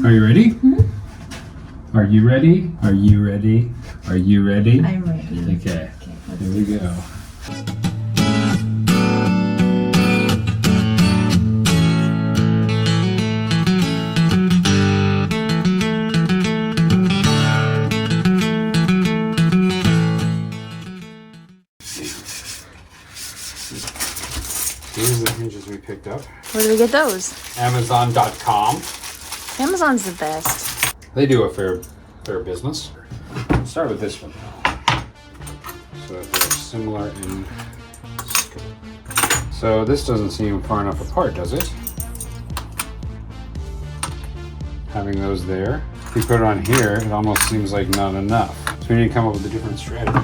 Are you ready? Mm-hmm. Are you ready? Are you ready? Are you ready? I'm ready. Okay, here we go. These are the hinges we picked up. Where do we get those? Amazon.com. Amazon's the best. They do a fair business. Let's start with this one now. So they're similar in scope. So this doesn't seem far enough apart, does it? Having those there. If we put it on here, it almost seems like not enough. So we need to come up with a different strategy.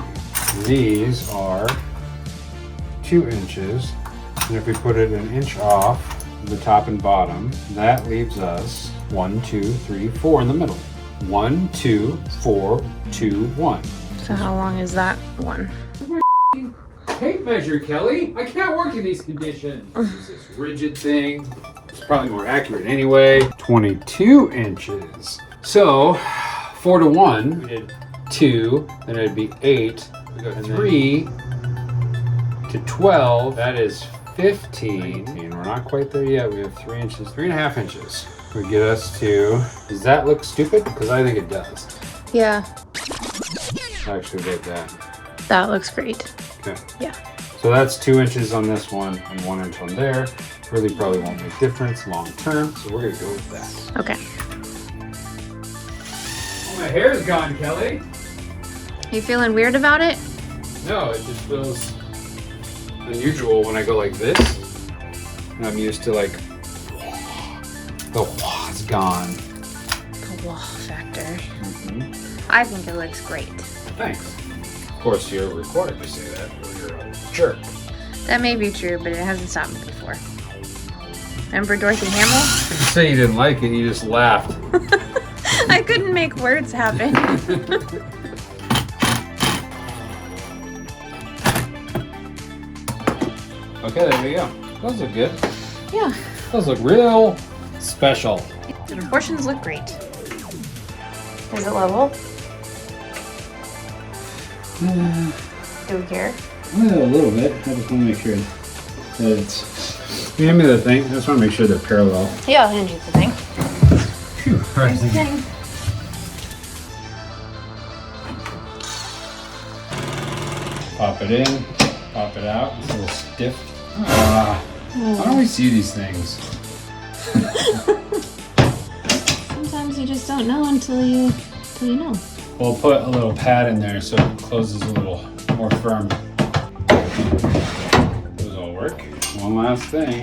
These are 2 inches. And if we put it an inch off the top and bottom, that leaves us 1, 2, 3, 4 in the middle. 1, 2, 4, 2, 1. So how long is that one? Tape measure, Kelly. I can't work in these conditions. This is this rigid thing. It's probably more accurate anyway. 22 inches. So 4 to 1. We did 2. Then it'd be 8. We go 3 to 12. That is 15. We're not quite there yet. We have 3 inches, 3.5 inches. Would get us to. Does that look stupid? Because I think it does. Yeah. Actually, like that. That looks great. Okay. Yeah. So that's 2 inches on this one and 1 inch on there. Really probably won't make difference long term. So we're gonna go with that. Okay. Oh, my hair's gone, Kelly. You feeling weird about it? No, it just feels unusual when I go like this. And I'm used to like the it's gone. The wow factor. Mm-hmm. I think it looks great. Thanks. Of course, you're required to say that, or you're a jerk. That may be true, but it hasn't stopped me before. Remember Dorothy Hamill? You say you didn't like it, you just laughed. I couldn't make words happen. Okay, there we go. Those look good. Yeah. Those look real special. The proportions look great. Is it level? Do we care? Well, a little bit. I just want to make sure that it's. Can you hand me the thing? I just want to make sure they're parallel. Yeah, I'll hand you the thing. Phew, right. Here's the thing. Pop it in, pop it out. It's a little stiff. Why don't we see these things? Sometimes you just don't know until you know. We'll put a little pad in there so it closes a little more firm. Those all work. One last thing.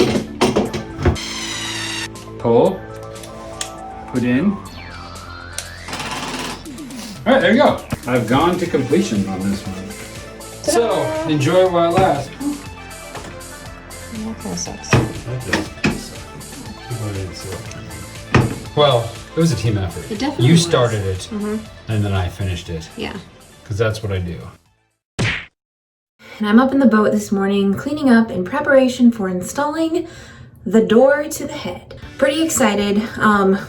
Pull. Put in. Alright, there you go. I've gone to completion on this one. So, enjoy it while it lasts. That kind of sucks. Well, it was a team effort. It definitely You was. started it, Mm-hmm. and then I finished it. Yeah. Because that's what I do. And I'm up in the boat this morning cleaning up in preparation for installing the door to the head. Pretty excited.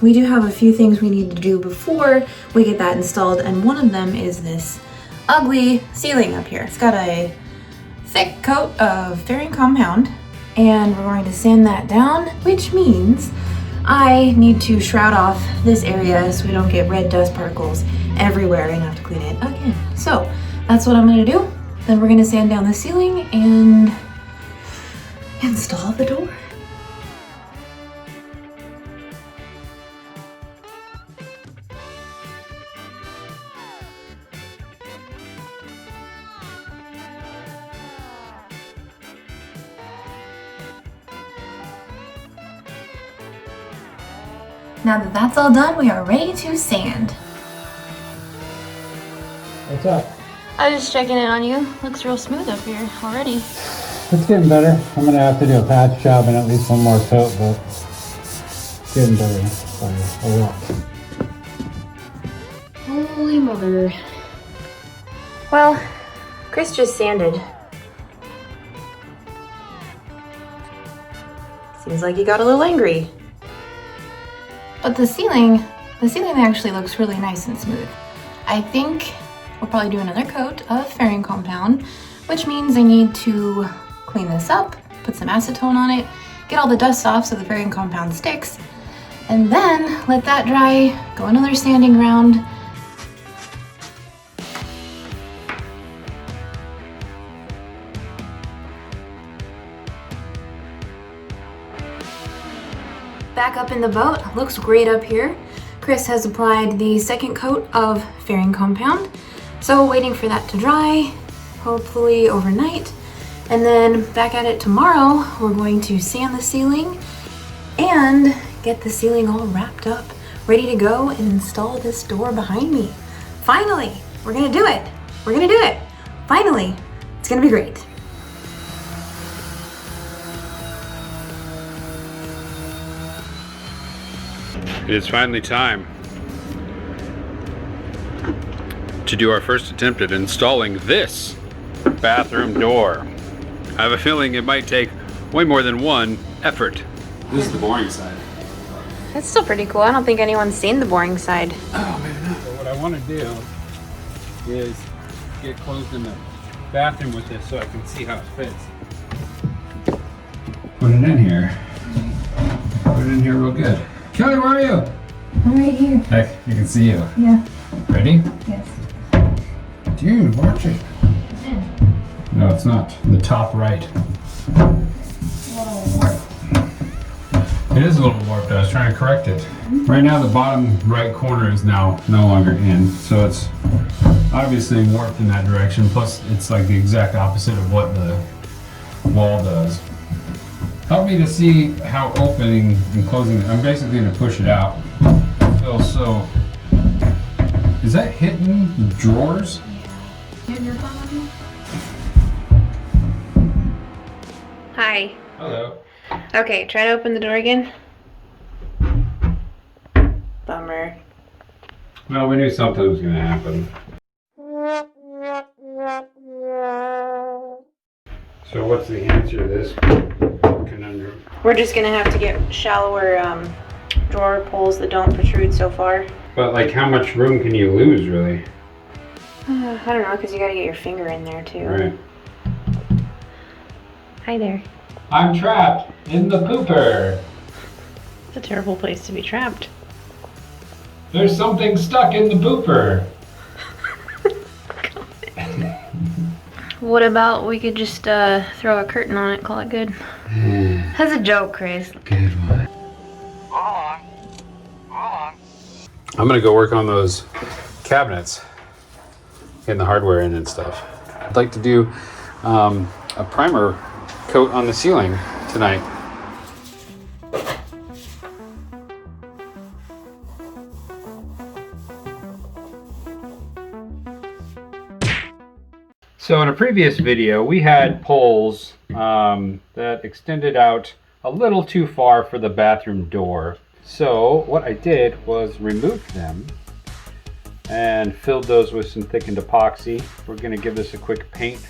We do have a few things we need to do before we get that installed, and one of them is this ugly ceiling up here. It's got a thick coat of fairing compound, and we're going to sand that down, which means I need to shroud off this area so we don't get red dust particles everywhere and have to clean it again. So that's what I'm gonna do. Then we're gonna sand down the ceiling and install the door. Now that that's all done, we are ready to sand. What's up? I was just checking in on you. Looks real smooth up here already. It's getting better. I'm going to have to do a patch job and at least one more coat, but it's getting better by a lot. Holy mother. Well, Chris just sanded. Seems like he got a little angry. But the ceiling The ceiling actually looks really nice and smooth. I think we'll probably do another coat of fairing compound, which means I need to clean this up, put some acetone on it, get all the dust off so the fairing compound sticks, and then let that dry, go another sanding round. Back up in the boat, looks great up here. Chris has applied the second coat of fairing compound, so waiting for that to dry, hopefully overnight. And then back at it tomorrow, we're going to sand the ceiling and get the ceiling all wrapped up, ready to go and install this door behind me. Finally, we're gonna do it. We're gonna do it. Finally, it's gonna be great. It is finally time to do our first attempt at installing this bathroom door. I have a feeling it might take way more than one effort. This is the boring side. That's still pretty cool. I don't think anyone's seen the boring side. Oh, maybe not. So what I want to do is get closed in the bathroom with this so I can see how it fits. Put it in here. Put it in here real good. Kelly, where are you? I'm right here. Hey, you can see you. Yeah. Ready? Yes. Dude, watch it. No, it's not. The top right. It is a little warped. I was trying to correct it. Right now, the bottom right corner is now no longer in, so it's obviously warped in that direction. Plus, it's like the exact opposite of what the wall does. Help me to see how opening and closing. I'm basically going to push it out. It feels so. Is that hitting the drawers? Yeah. You have your phone on you? Hi. Hello. Okay, try to open the door again. Bummer. Well, we knew something was going to happen. So what's the answer to this conundrum? We're just gonna have to get shallower drawer pulls that don't protrude so far. But like, how much room can you lose, really? I don't know, because you gotta get your finger in there too. Right. Hi there. I'm trapped in the pooper. It's a terrible place to be trapped. There's something stuck in the pooper. What about we could just throw a curtain on it, call it good? That's a joke, Chris. Good one. I'm gonna go work on those cabinets, getting the hardware in and stuff. I'd like to do a primer coat on the ceiling tonight. So in a previous video, we had poles that extended out a little too far for the bathroom door. So what I did was remove them and filled those with some thickened epoxy. We're going to give this a quick paint,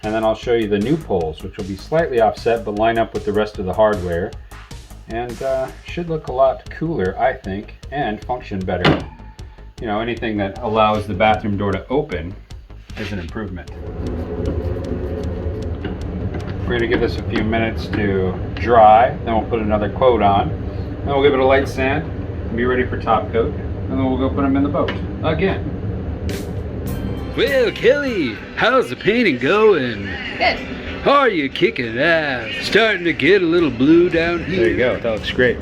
and then I'll show you the new poles, which will be slightly offset but line up with the rest of the hardware, and should look a lot cooler, I think, and function better. You know, anything that allows the bathroom door to open is an improvement. We're going to give this a few minutes to dry, then we'll put another coat on, then we'll give it a light sand and be ready for top coat, and then we'll go put them in the boat again. Well, Kelly, how's the painting going? Good. Are you kicking ass? Starting to get a little blue down here. There you go, that looks great.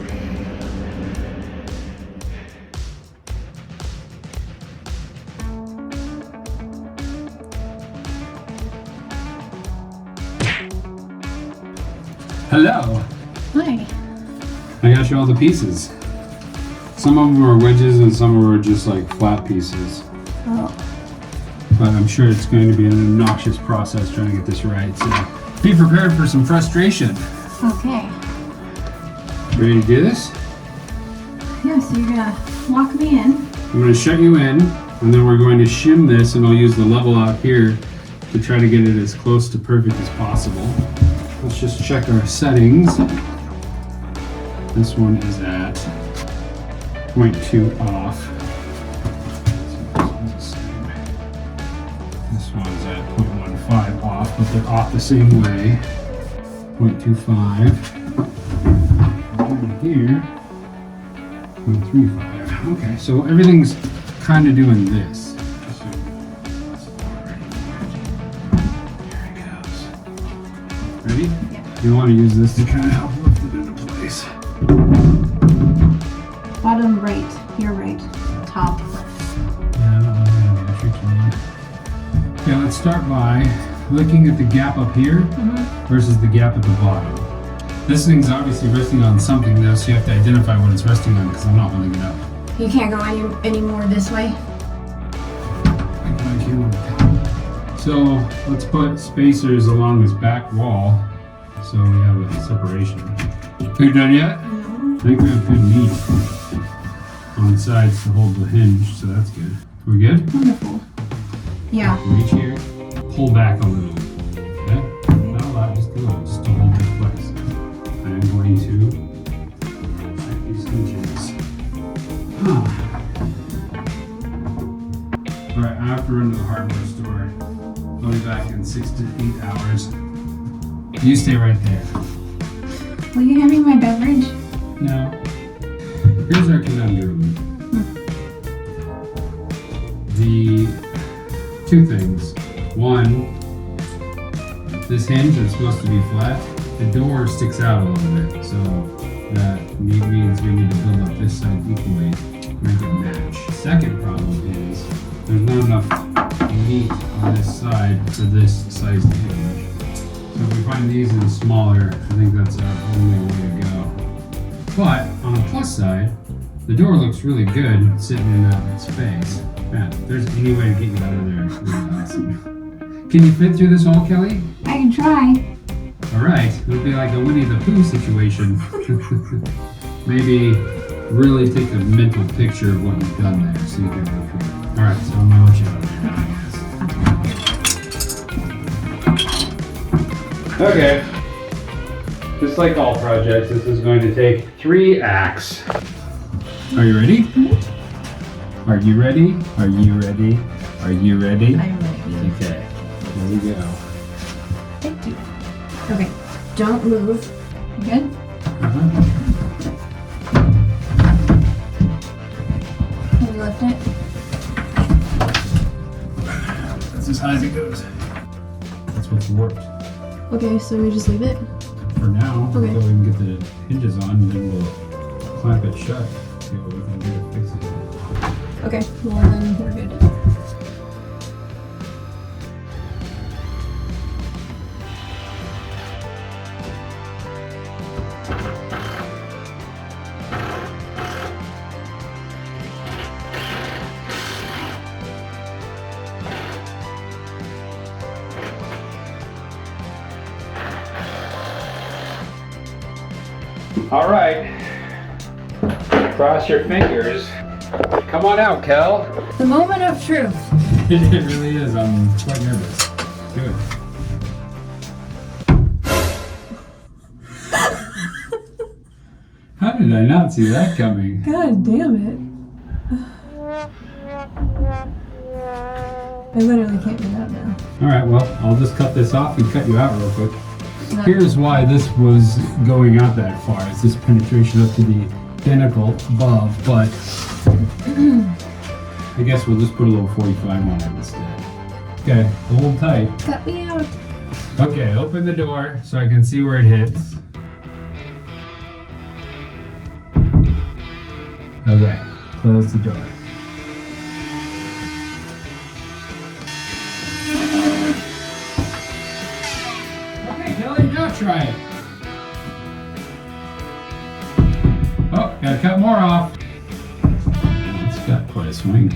Hello. Hi. I got you all the pieces. Some of them are wedges and some of them are just like flat pieces. Oh. But I'm sure it's going to be an obnoxious process trying to get this right. So be prepared for some frustration. Okay. Ready to do this? Yeah, so you're gonna lock me in. I'm going to shut you in, and then we're going to shim this, and I'll use the level out here to try to get it as close to perfect as possible. Let's just check our settings. This one is at 0.2 off. This one's at 0.15 off, but they're off the same way. 0.25. And here, 0.35. Okay, so everything's kind of doing this. There it goes. Ready? Yeah. You want to use this to kind of help lift it into place. Bottom right. You're right. Top. Okay, let's start by looking at the gap up here versus the gap at the bottom. This thing's obviously resting on something though, so you have to identify what it's resting on because I'm not holding it up. You can't go any more this way. So let's put spacers along this back wall so we have a separation. Are you done yet? No. I think we have good meat on the sides to hold the hinge, so that's good. We good? Wonderful. Yeah. Reach here, pull back a little. Okay? Not a lot, just a little, just to hold it in place. I'm going to check these hinges. Alright, I have to run to the hardware store. I'll be back in 6 to 8 hours. You stay right there. Will you hand me my beverage? No. Here's our conundrum. The two things. One, this hinge is supposed to be flat. The door sticks out a little bit, so that means we need to build up this side equally to make it match. Second problem is there's not enough meat on this side for this size hinge. So if we find these in smaller, I think that's our only way to go. But on the plus side, the door looks really good sitting in that space. Man, if there's any way to get you out of there, it's really awesome. Can you fit through this hole, Kelly? I can try. Alright, it'll be like a Winnie the Pooh situation. Maybe really take a mental picture of what you've done there so you can go through it. Alright, so I'm gonna let you out of there, I guess. Okay. Just like all projects, this is going to take 3 acts. Are you ready? Mm-hmm. Are you ready? Are you ready? Are you ready? I'm ready. Okay, here we go. Thank you. Okay, don't move. You good? Can you lift it? That's as high as it goes. That's what's warped. Okay, so we just leave it? For now, Okay. until we can get the hinges on, and then we'll clamp it shut. See what we can do to fix it. Okay, well then we're good. All right. Cross your fingers. Come on out, Kel. The moment of truth. It really is. I'm quite nervous. Do it. How did I not see that coming? God damn it. I literally can't get out now. All right, well, I'll just cut this off and cut you out real quick. No. Here's why this was going out that far. It's this penetration up to the pinnacle above, but I guess we'll just put a little 45 on it instead. Okay, hold tight. Cut me out. Okay, open the door so I can see where it hits. Okay, close the door. Okay, Kelly, now try it. Oh, gotta cut more off. It's got quite a swing.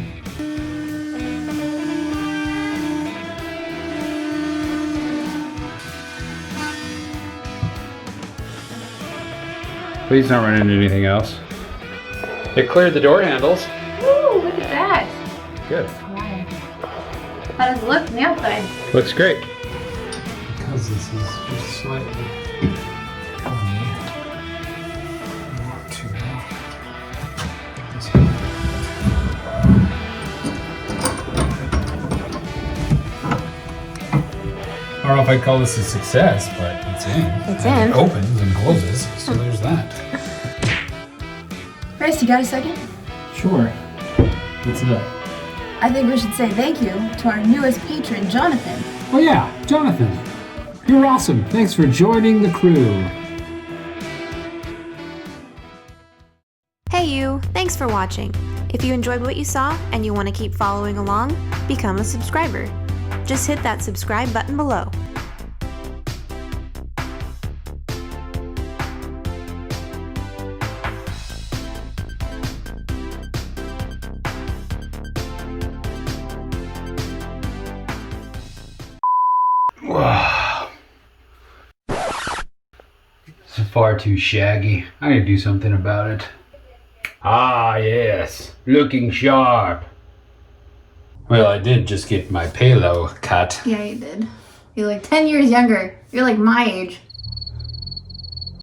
Please don't run into anything else. It cleared the door handles. Woo, look at that. Good. Wow. How does it look from the outside? Looks great. Because this is just slightly funny. I want to this don't know if I'd call this a success, but it's in. It's And in. It opens and closes, so there's that. Chris, you got a second? Sure. What's that? I think we should say thank you to our newest patron, Jonathan. Oh yeah, Jonathan. You're awesome. Thanks for joining the crew. Hey you, thanks for watching. If you enjoyed what you saw and you want to keep following along, become a subscriber. Just hit that subscribe button below. Wow. This is far too shaggy. I need to do something about it. Ah, yes. Looking sharp. Well, I did just get my palo cut. Yeah, you did. You're like 10 years younger. You're like my age.